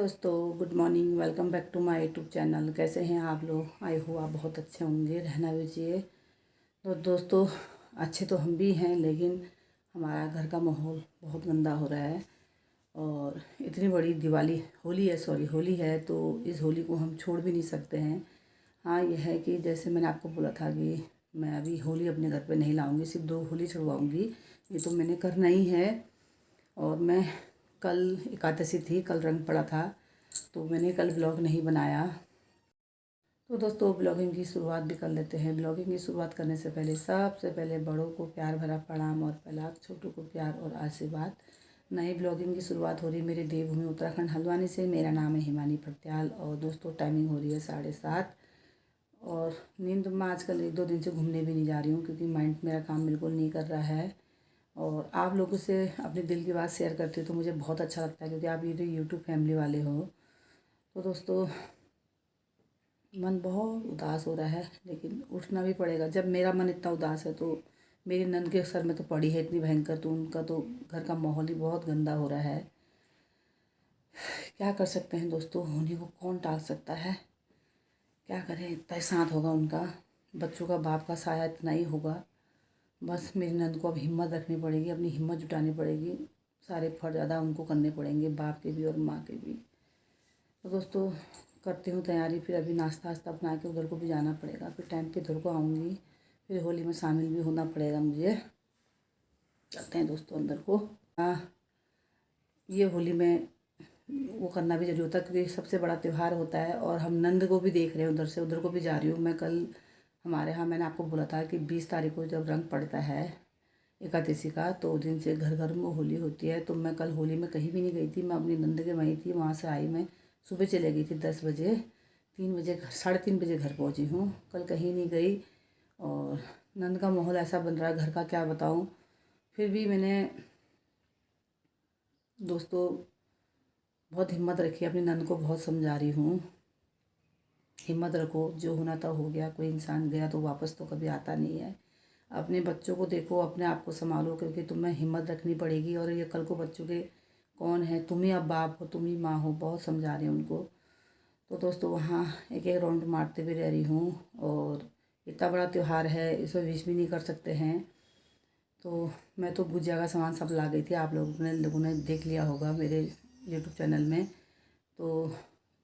दोस्तों, good morning. Welcome back to my YouTube channel. कैसे हैं आप लोग? आई हो आप बहुत अच्छे होंगे, रहना भी चाहिए। तो दोस्तों, अच्छे तो हम भी हैं, लेकिन हमारा घर का माहौल बहुत गंदा हो रहा है। और इतनी बड़ी दिवाली होली है, तो इस होली को हम छोड़ भी नहीं सकते हैं। हाँ, यह है कि जैसे मैंने आपको बोला था कि मैं अभी होली अपने घर पे नहीं लाऊंगी, सिर्फ 2 होली छुड़वाऊँगी। ये तो मैंने करना ही है। और मैं कल एकादशी थी, कल रंग पड़ा था, तो मैंने कल ब्लॉग नहीं बनाया। तो दोस्तों, ब्लॉगिंग की शुरुआत भी कर लेते हैं। ब्लॉगिंग की शुरुआत करने से पहले सबसे पहले बड़ों को प्यार भरा प्रणाम और पहला छोटों को प्यार और आशीर्वाद। नई ब्लॉगिंग की शुरुआत हो रही है मेरे देवभूमि उत्तराखंड हल्द्वानी से। मेरा नाम है हिमानी पटियाल और दोस्तों, टाइमिंग हो रही है 7:30। और नींद में आजकल 1-2 दिन से घूमने भी नहीं जा रही हूँ, क्योंकि माइंड मेरा काम बिल्कुल नहीं कर रहा है। और आप लोगों से अपने दिल की बात शेयर करती हूँ तो मुझे बहुत अच्छा लगता है, क्योंकि आप ये जो यूट्यूब फैमिली वाले हो। तो दोस्तों, मन बहुत उदास हो रहा है, लेकिन उठना भी पड़ेगा। जब मेरा मन इतना उदास है तो मेरी नंद के सर में तो पड़ी है इतनी भयंकर, तो उनका तो घर का माहौल ही बहुत गंदा हो रहा है। क्या कर सकते हैं दोस्तों, होने को कौन टाल सकता है? क्या करें, इतना ही साथ होगा उनका। बच्चों का बाप का साया इतना ही होगा। बस मेरी नंद को अब हिम्मत रखनी पड़ेगी, अपनी हिम्मत जुटानी पड़ेगी। सारे फर्ज अदा उनको करने पड़ेंगे, बाप के भी और माँ के भी। तो दोस्तों, करती हूँ तैयारी। फिर अभी नाश्ता वास्ता बना के उधर को भी जाना पड़ेगा। फिर टाइम पे उधर को आऊँगी, फिर होली में शामिल भी होना पड़ेगा मुझे। चलते हैं दोस्तों अंदर को। ये होली में वो करना भी जरूरी होता है, क्योंकि सबसे बड़ा त्यौहार होता है। और हम नंद को भी देख रहे हैं, उधर को भी जा रही हूँ मैं। कल हमारे यहाँ मैंने आपको बोला था कि 20 तारीख को जब रंग पड़ता है एकादशी का, तो उस दिन से घर घर में होली होती है। तो मैं कल होली में कहीं भी नहीं गई थी, मैं अपनी नंद के वहीं थी। वहाँ से आई मैं सुबह, चले गई थी 10 बजे। 3 बजे 3:30 बजे घर पहुँची हूँ। कल कहीं नहीं गई। और नंद का माहौल ऐसा बन रहा है घर का, क्या बताऊँ। फिर भी मैंने दोस्तों बहुत हिम्मत रखी, अपनी नंद को बहुत समझा रही हूँ, हिम्मत रखो, जो होना था हो गया। कोई इंसान गया तो वापस तो कभी आता नहीं है। अपने बच्चों को देखो, अपने आप को संभालो, क्योंकि तुम्हें हिम्मत रखनी पड़ेगी। और ये कल को बच्चों के कौन है? तुम ही अब बाप हो, तुम ही माँ हो। बहुत समझा रही हूँ उनको। तो दोस्तों, वहाँ एक एक राउंड मारते हुए रह रही हूँ। और इतना बड़ा त्यौहार है, इसमें विश भी नहीं कर सकते हैं। तो मैं तो गुजिया का सामान सब ला गई थी, आप लोगों ने देख लिया होगा मेरे यूट्यूब चैनल में। तो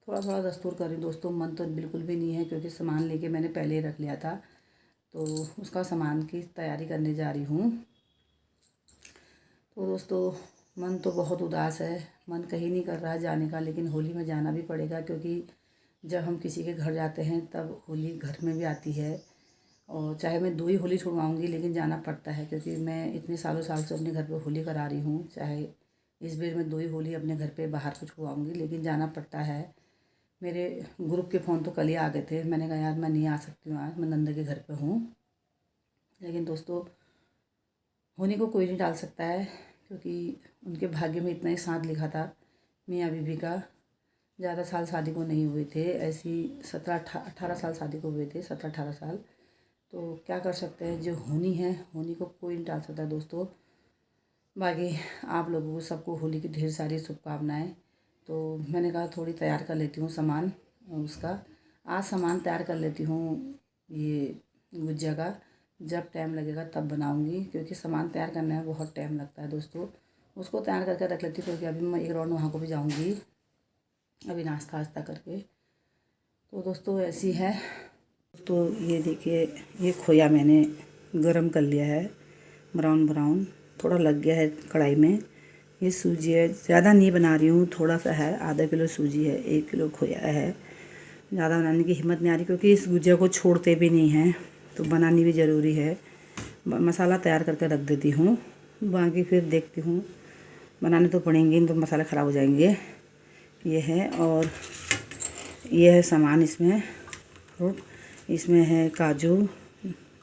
थोड़ा थोड़ा दस्तूर कर रही हूँ दोस्तों। मन तो बिल्कुल भी नहीं है, क्योंकि सामान लेके मैंने पहले ही रख लिया था। तो उसका सामान की तैयारी करने जा रही हूँ। तो दोस्तों, मन तो बहुत उदास है, मन कहीं नहीं कर रहा है जाने का, लेकिन होली में जाना भी पड़ेगा। क्योंकि जब हम किसी के घर जाते हैं तब होली घर में भी आती है। और चाहे मैं 2 ही होली छुड़वाऊँगी, लेकिन जाना पड़ता है, क्योंकि मैं इतने सालों साल से अपने घर पे होली करा रही हूँ। चाहे इस बार मैं 2 ही होली अपने घर पे बाहर को छुड़वाऊँगी, लेकिन जाना पड़ता है। मेरे ग्रुप के फ़ोन तो कल ही आ गए थे। मैंने कहा यार, मैं नहीं आ सकती हूँ आज, मैं नंद के घर पे हूँ। लेकिन दोस्तों, होने को कोई नहीं डाल सकता है, क्योंकि उनके भाग्य में इतना ही साथ लिखा था मियाँ बीवी का। ज़्यादा साल शादी को नहीं हुए थे, ऐसी 17-18 साल शादी को हुए थे, 17-18 साल। तो क्या कर सकते हैं, जो होनी है, होनी को कोई नहीं टाल सकता दोस्तों। बाकी आप लोगों को सबको होली की ढेर सारी शुभकामनाएं। तो मैंने कहा थोड़ी तैयार कर लेती हूँ सामान उसका। आज सामान तैयार कर लेती हूँ ये गुजिया का। जब टाइम लगेगा तब बनाऊँगी, क्योंकि सामान तैयार करने में बहुत टाइम लगता है दोस्तों। उसको तैयार करके रख लेती हूँ, क्योंकि अभी मैं एक राउंड वहाँ को भी जाऊँगी, अभी नाश्ता वास्ता करके। तो दोस्तों, ऐसी है। तो ये देखिए, ये खोया मैंने गरम कर लिया है, ब्राउन ब्राउन थोड़ा लग गया है कढ़ाई में। ये सूजी है, ज़्यादा नहीं बना रही हूँ, थोड़ा सा है। आधा किलो सूजी है, 1 किलो खोया है। ज़्यादा बनाने की हिम्मत नहीं आ रही, क्योंकि इस गुजिया को छोड़ते भी नहीं हैं, तो बनानी भी ज़रूरी है। मसाला तैयार करके रख देती हूँ, बाकी फिर देखती हूँ। बनाने तो पड़ेंगे, नहीं तो मसाले ख़राब हो जाएंगे। ये है, और ये है सामान इसमें। इसमें है काजू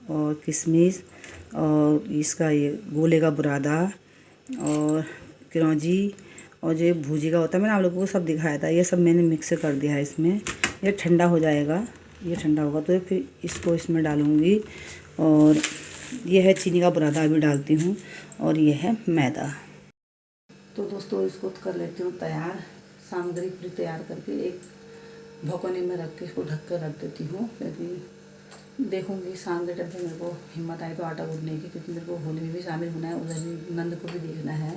और किशमिश, और इसका ये गोले का बुरादा, और चिरौंजी, और जो भूजी का होता है, मैंने आप लोगों को सब दिखाया था। ये सब मैंने मिक्स कर दिया है इसमें। ये ठंडा हो जाएगा, ये ठंडा होगा तो फिर इसको इसमें डालूँगी। और ये है चीनी का बुरादा, अभी डालती हूँ। और ये है मैदा। तो दोस्तों, इसको कर लेती हूँ तैयार। सामग्री पूरी तैयार करके एक भगोने में रख के इसको ढक कर रख देती हूँ, क्योंकि देखूँगी शाम के टाइम पे मेरे को हिम्मत आए तो आटा गूँथने की, क्योंकि मेरे को होली में भी शामिल होना है, उधर भी नंद को भी देखना है।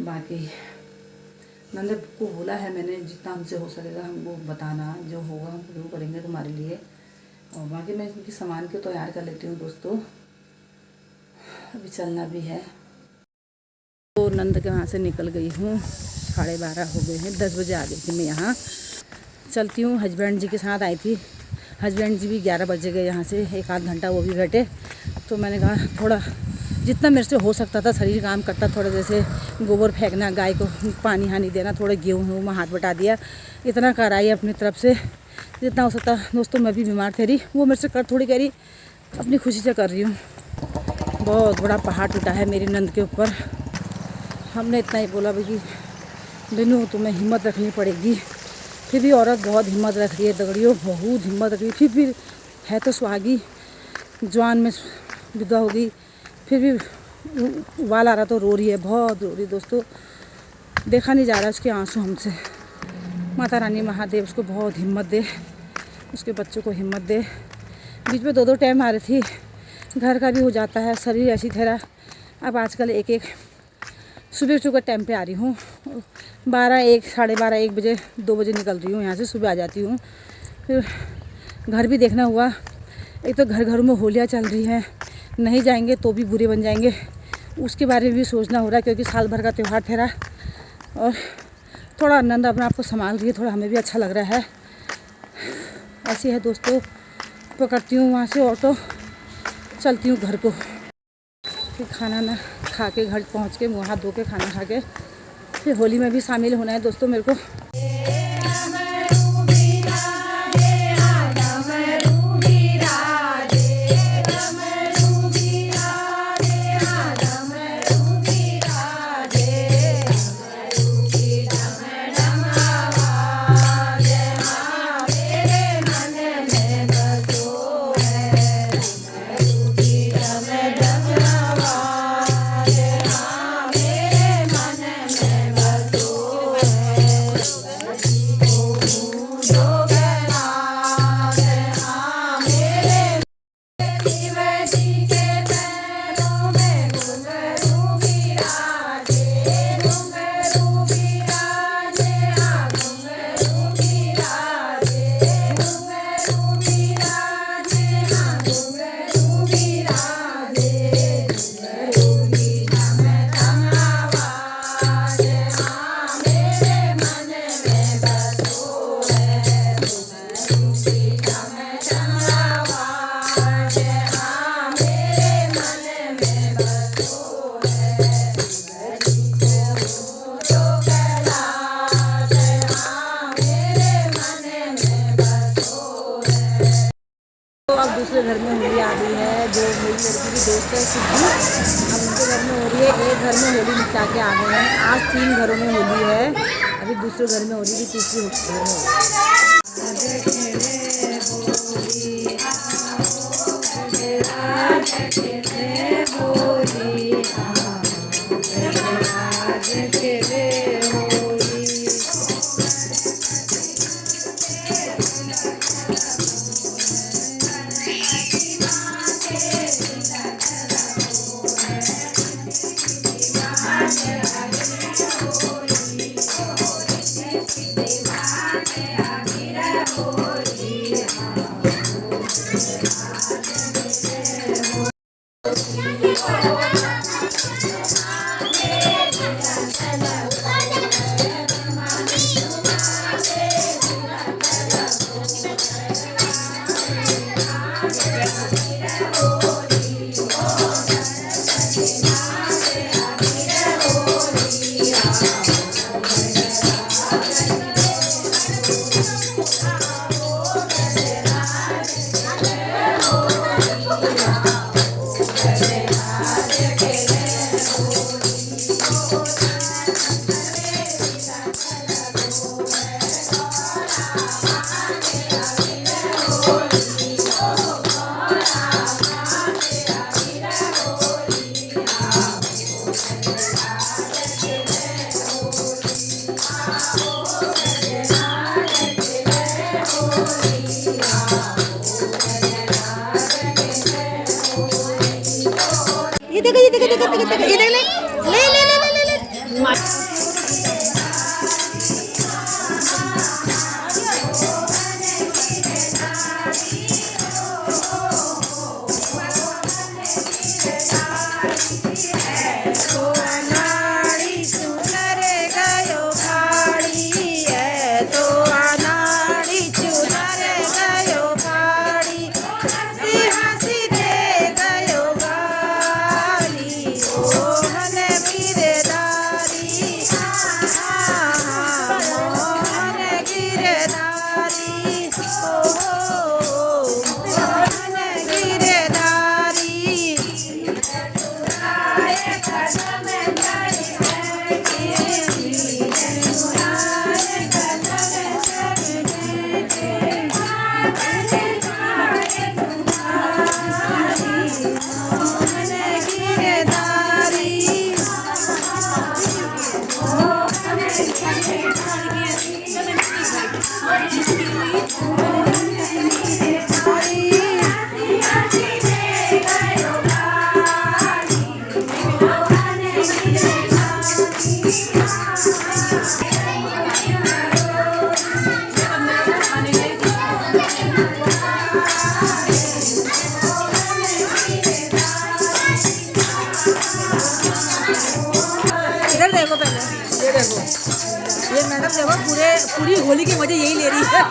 बाकी नंद को बोला है मैंने, जितना हमसे हो सकेगा हमको बताना, जो होगा हम जरूर करेंगे तुम्हारे लिए। और बाकी मैं इनकी सामान को तैयार कर लेती हूँ दोस्तों, अभी चलना भी है। तो नंद के वहाँ से निकल गई हूँ, 12:30 हो गए हैं, 10 बजे आ गई थी मैं यहाँ। चलती हूँ, हस्बैंड जी के साथ आई थी, हस्बैंड जी भी 11 बजे गए यहाँ से, 1 आध घंटा वो भी बैठे। तो मैंने कहा थोड़ा जितना मेरे से हो सकता था शरीर काम करता, थोड़ा जैसे गोबर फेंकना, गाय को पानी हानी देना, थोड़ा गेहूँ में हाथ बटा दिया, इतना कराई अपनी तरफ से जितना हो सकता। दोस्तों मैं भी बीमार थे रही, वो मेरे से कर थोड़ी कह रही, अपनी खुशी से कर रही हूँ। बहुत बड़ा पहाड़ टूटा है मेरी नंद के ऊपर। हमने इतना ही बोला भाई कि बिनू तुम्हें हिम्मत रखनी पड़ेगी। फिर भी औरत बहुत हिम्मत रख रही है, दगड़ियों बहुत हिम्मत रख रही है। फिर भी है तो सुहागी, जवान में विधवा हो गई, फिर भी उबाल आ रहा तो रो रही है, बहुत रो रही दोस्तों। देखा नहीं जा रहा उसके आंसू हमसे। माता रानी महादेव उसको बहुत हिम्मत दे, उसके बच्चों को हिम्मत दे। बीच में 2-2 टाइम आ रही थी, घर का भी हो जाता है, शरीर ऐसी तरह। अब आजकल एक सुबह का टाइम पे आ रही हूँ, 12, 1, 12:30, 1 बजे, 2 बजे निकल रही हूँ यहाँ से, सुबह आ जाती हूँ। फिर घर भी देखना हुआ, एक तो घर घरों में होलियाँ चल रही हैं, नहीं जाएंगे तो भी बुरे बन जाएंगे, उसके बारे में भी सोचना हो रहा है, क्योंकि साल भर का त्यौहार ठहरा। और थोड़ा नंद अपने आप को संभाल रही है, थोड़ा हमें भी अच्छा लग रहा है। ऐसी है दोस्तों, पकड़ती हूँ वहाँ से ऑटो, चलती हूँ घर को। फिर खाना ना खा के घर पहुँच के मुँह हाथ धो के खाना खा के फिर होली में भी शामिल होना है दोस्तों मेरे को। दूसरे घर में होली आ गई है, जो मेरी लड़की की दोस्त है सिद्धू, अब उनके घर में हो रही है। एक घर में होली निपटा के आ गए हैं, आज 3 घरों में होली है, अभी दूसरे घर में हो रही थी, तीसरे घर में हो रही देखो ये देखो देखो देखो देखो ये ले ले ले ले ले ले ले देखो पहले ये देखो ये मैडम देखो पूरी होली की मजे यही ले रही है।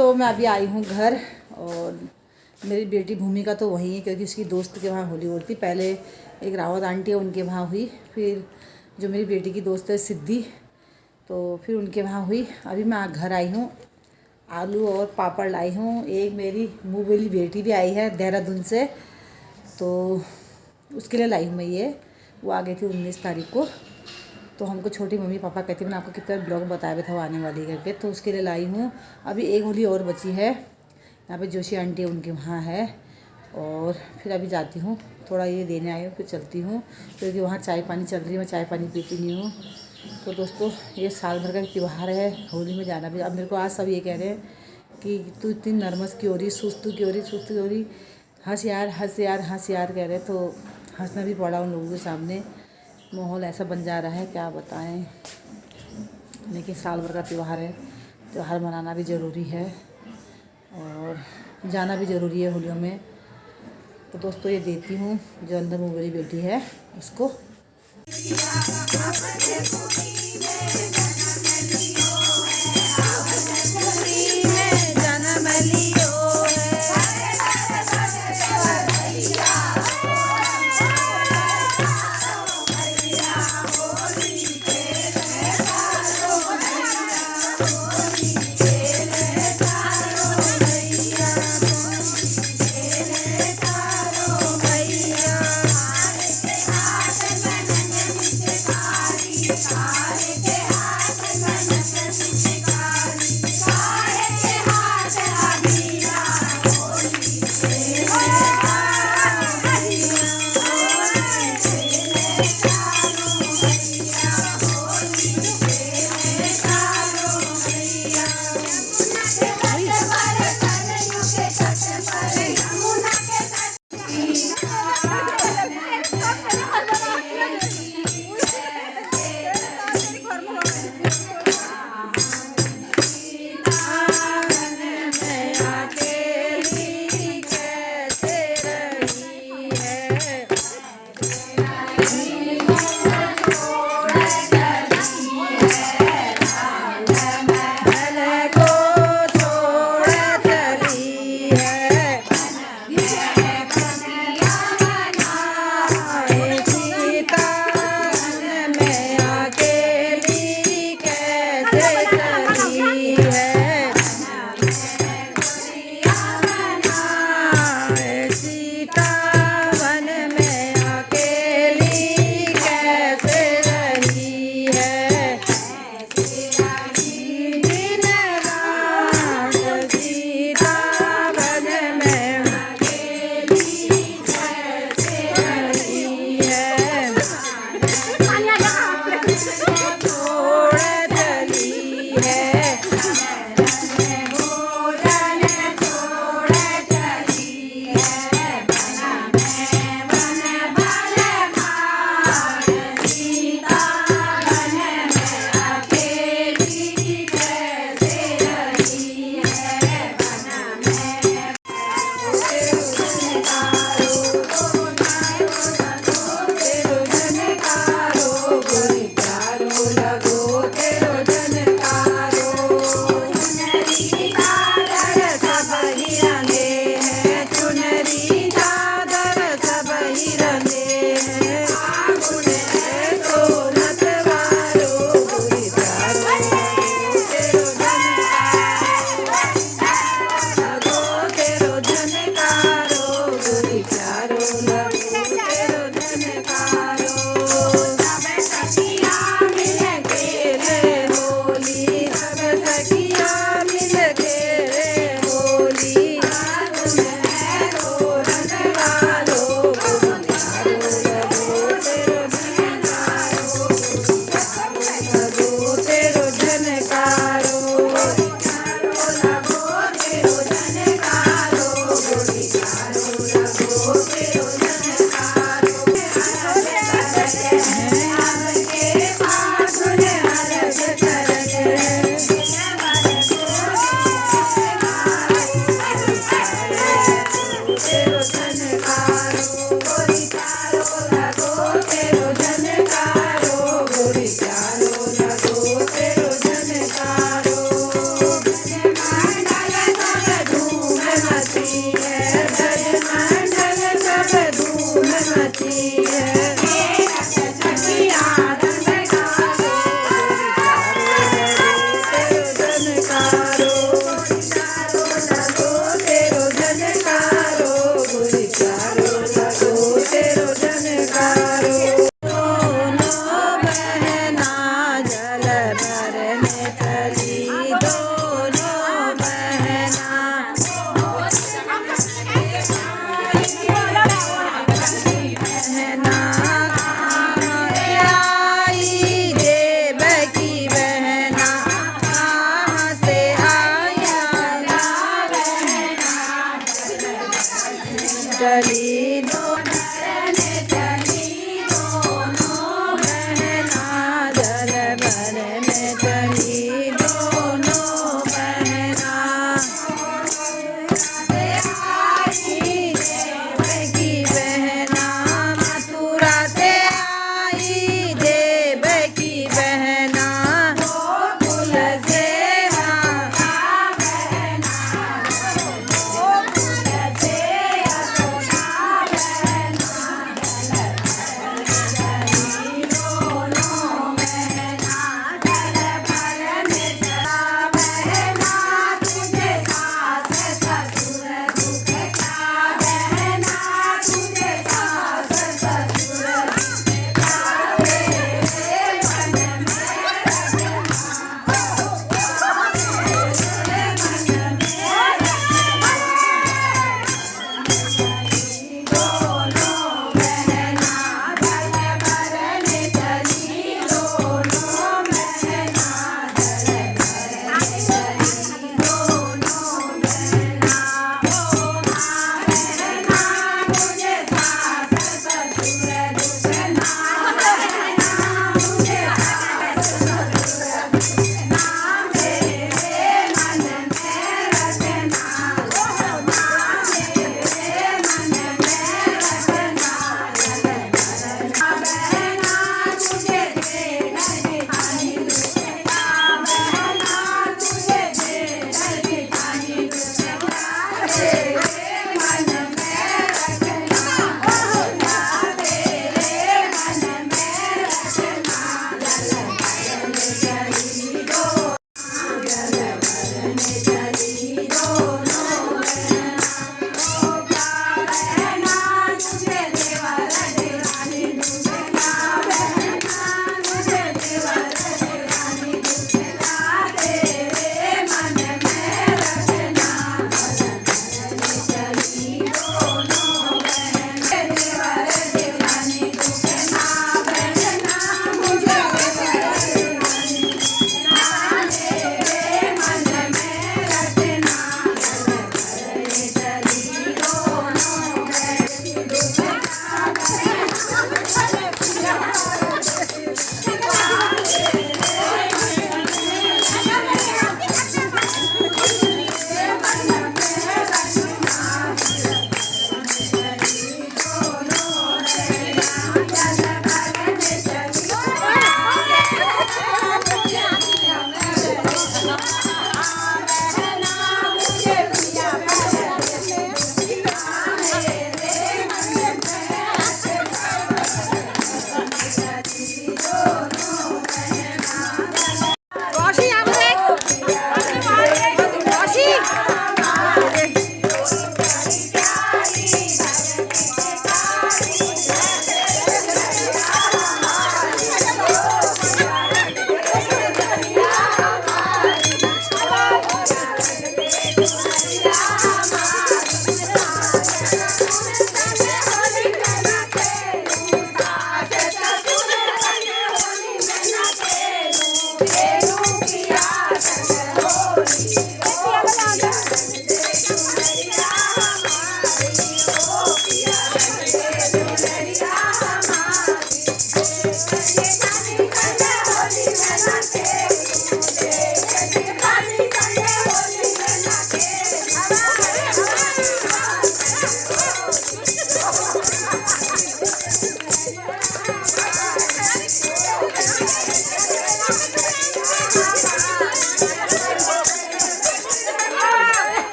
दोस्तों मैं अभी आई हूँ घर, और मेरी बेटी भूमिका तो वहीं है क्योंकि उसकी दोस्त के वहाँ होली होती। पहले एक रावत आंटी है उनके वहाँ हुई, फिर जो मेरी बेटी की दोस्त है सिद्धि, तो फिर उनके वहाँ हुई। अभी मैं घर आई हूँ, आलू और पापड़ लाई हूँ। एक मेरी मुँह वाली बेटी भी आई है देहरादून से, तो उसके लिए लाई हूँ मैं ये। वो आ गई थी 19 तारीख को, तो हमको छोटी मम्मी पापा कहती मैंने आपको कितना ब्लॉग बताया भी था वो आने वाली करके, तो उसके लिए लाई हूँ। अभी एक होली और बची है, यहाँ पे जोशी आंटी उनके वहाँ है, और फिर अभी जाती हूँ थोड़ा ये देने आई हूँ, फिर चलती हूँ क्योंकि वहाँ चाय पानी चल रही है, मैं चाय पानी पीती नहीं हूँ। तो दोस्तों ये साल भर का त्यौहार है, होली में जाना भी। अब मेरे को आज सब ये कह रहे हैं कि तू इतनी नर्वस क्यों हो रही, सुस्त क्यों हो रही, सुस्त क्यों हो रही, हंस यार हंस यार हंस यार कह रहे। तो हंसना भी पड़ा उन लोगों के सामने, माहौल ऐसा बन जा रहा है क्या बताएं। लेकिन साल भर का त्यौहार है, त्यौहार मनाना भी ज़रूरी है और जाना भी ज़रूरी है होलियों में। तो दोस्तों ये देती हूँ जो अंदर मुँह वाली बेटी है उसको।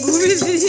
घूमी फिरी